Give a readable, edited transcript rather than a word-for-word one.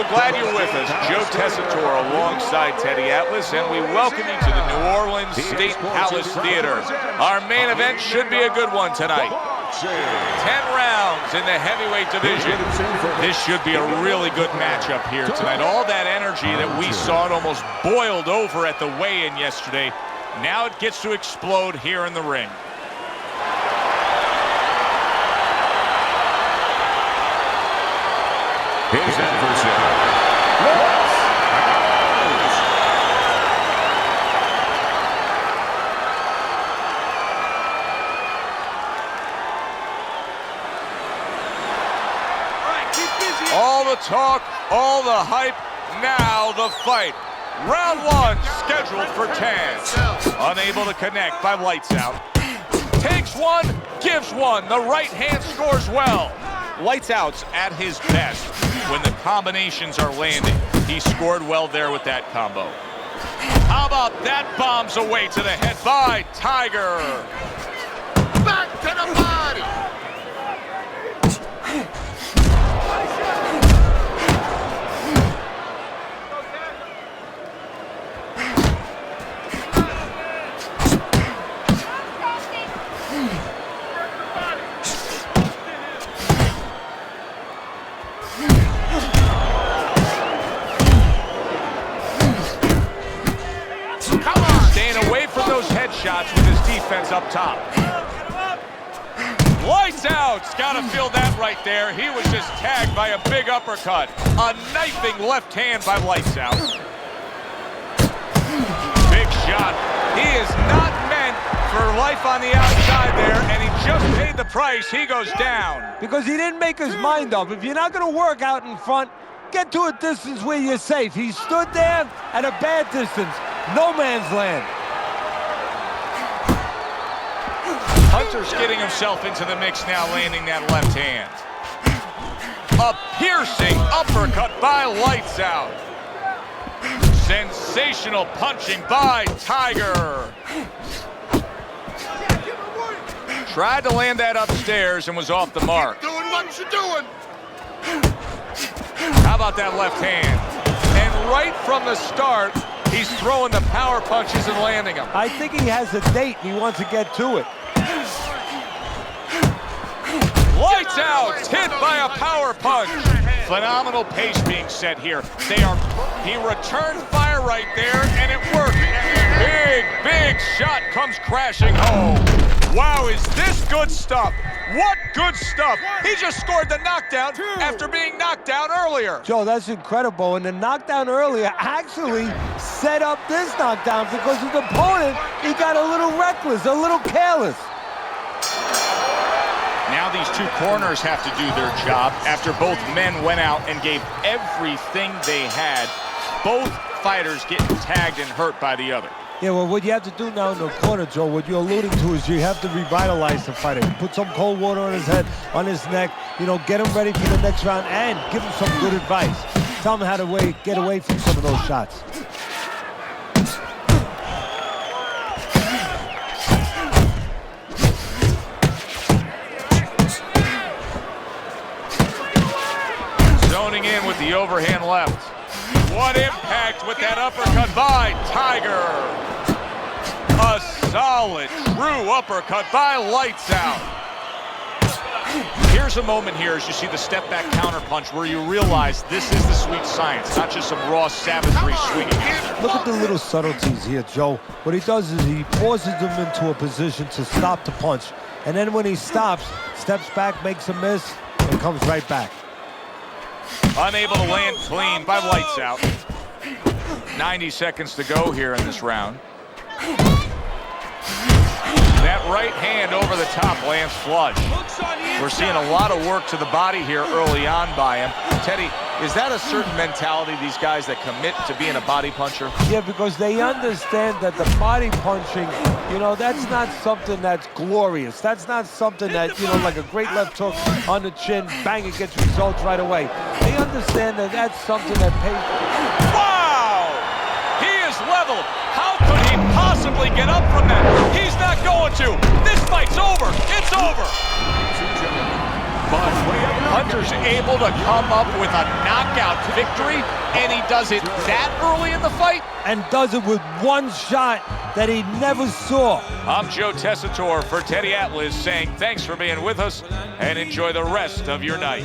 So glad you're with us. Joe Tessitore alongside Teddy Atlas, and we welcome you to the New Orleans State Palace Theater. Our main event should be a good one tonight. 10 rounds in the heavyweight division. This should be a really good matchup here tonight. All that energy that we saw, it almost boiled over at the weigh-in yesterday. Now it gets to explode here in the ring. His adversary. All the talk, all the hype, now the fight. Round one, scheduled for 10. Unable to connect by lights out. Takes one, gives one. The right hand scores well. Lights Out's at his best when the combinations are landing. He scored well there with that combo. How about that? Bombs away to the head by Tiger. Back to the body. Headshots with his defense up top. Lights Out's got to feel that right there. He was just tagged by a big uppercut. A knifing left hand by Lights Out. Big shot. He is not meant for life on the outside there, and he just paid the price. He goes down. Because he didn't make his mind up. If you're not going to work out in front, get to a distance where you're safe. He stood there at a bad distance. No man's land. Hunter's getting himself into the mix now, landing that left hand. A piercing uppercut by Lights Out. Sensational punching by Tiger. Tried to land that upstairs and was off the mark. Keep doing what you're doing. How about that left hand? And right from the start, he's throwing the power punches and landing them. I think he has a date and he wants to get to it. Lights Out, hit by a power punch. Phenomenal pace being set here. He returned fire right there, and it worked. Big shot comes crashing home. Wow, is this good stuff? What good stuff. He just scored the knockdown after being knocked down earlier. Joe, that's incredible. And the knockdown earlier actually set up this knockdown because his opponent, he got a little reckless, a little careless. Now these two corners have to do their job after both men went out and gave everything they had. Both fighters getting tagged and hurt by the other. Yeah, well, what you have to do now in the corner, Joe, what you're alluding to is you have to revitalize the fighter. Put some cold water on his head, on his neck, you know, get him ready for the next round and give him some good advice. Tell him how to get away from some of those shots. Zoning in with the overhand left. What impact with that uppercut by Tiger. A solid, true uppercut by Lights Out. Here's a moment here as you see the step back counter punch where you realize this is the sweet science, not just some raw savagery swinging. Look at the little subtleties here, Joe. What he does is he forces him into a position to stop the punch. And then when he stops, steps back, makes a miss, and comes right back. Unable to land clean by Lights Out. 90 seconds to go here in this round. That right hand over the top lands flush. We're seeing a lot of work to the body here early on by him. Teddy, is that a certain mentality, these guys that commit to being a body puncher? Yeah, because they understand that the body punching, you know, that's not something that's glorious. That's not something that, you know, like a great left hook on the chin, bang, it gets results right away. They understand that that's something that pays. Wow! He is leveled. How could he possibly get up from that? He's not going to. This fight's over. It's over. But we have Hunter's able to come up with a knockout victory, and he does it that early in the fight. And does it with one shot that he never saw. I'm Joe Tessitore for Teddy Atlas saying thanks for being with us and enjoy the rest of your night.